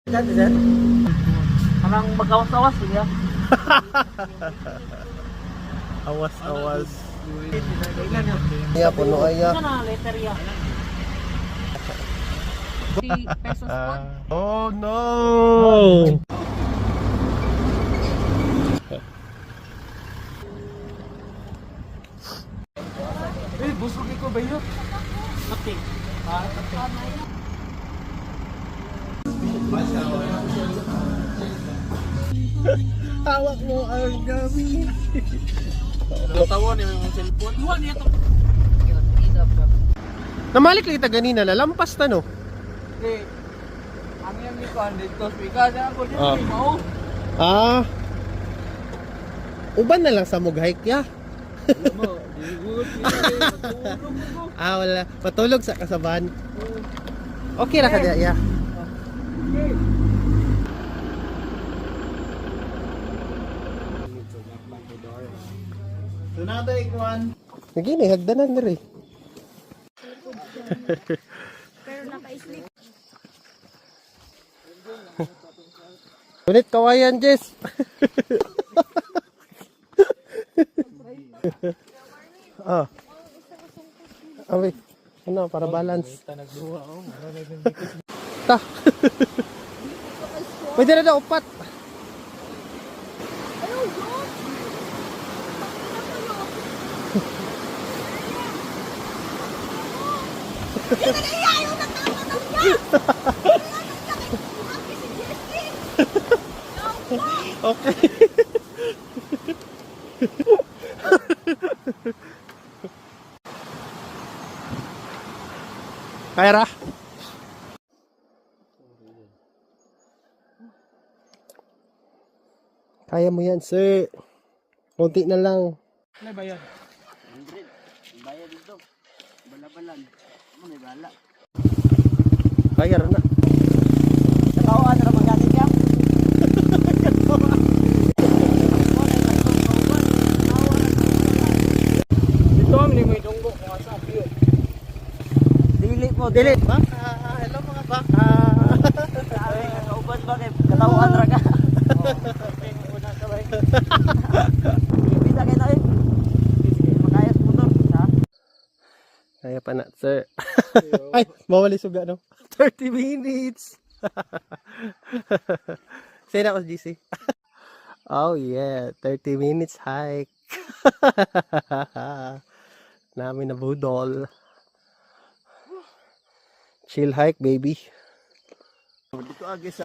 Dati sir? Parang magawas-awas niya. Awas. Iya, puno aya. Ano na, letter ya? 50 pesos po. Oh no! Busog ko ba yun? Kapit. Hawak mo ang gabi. Natawa niya yung cellphone. Iwan niya to. Namalik kita ganina, lalampas na no? Okay. Ang yan ni Kwan dito. Speaker na ako dito. Ah. Mau. Ah. Uban na lang sa mug-hike ya. Mo. Good. Ah, wala. Patulog sa kasabahan. Okay ra ka diya, ya. Tunada ikuan. Lagi ni hagdanan na rin. Pero naka-sleep. Unit kawayan, Jess. Ah. Awi. Ano, para balance. Ta. Pwede na daw upat. Okay. Kaya ra. Kaya mo yan, sir. Konti na lang. Ano ba yan? 100. Bayad dito. Bala-balan. Ano may bala? Kaya ra na. Katawaan na naman galing ka. Dito kami ni may dunggo. Mga sa view. Dili po. Dili. Baka. Hello mga baka. Sabi ka kauban ba kay katawaan ra ka. Kita kayo tayo. Makayas motor. Ha? Kaya pa na, sir. Ay, mawali suga, no? 30 minutes. Say na ako, GC. Oh, yeah. 30 minutes hike. Namin na budol. Chill hike, baby. Dito agi sa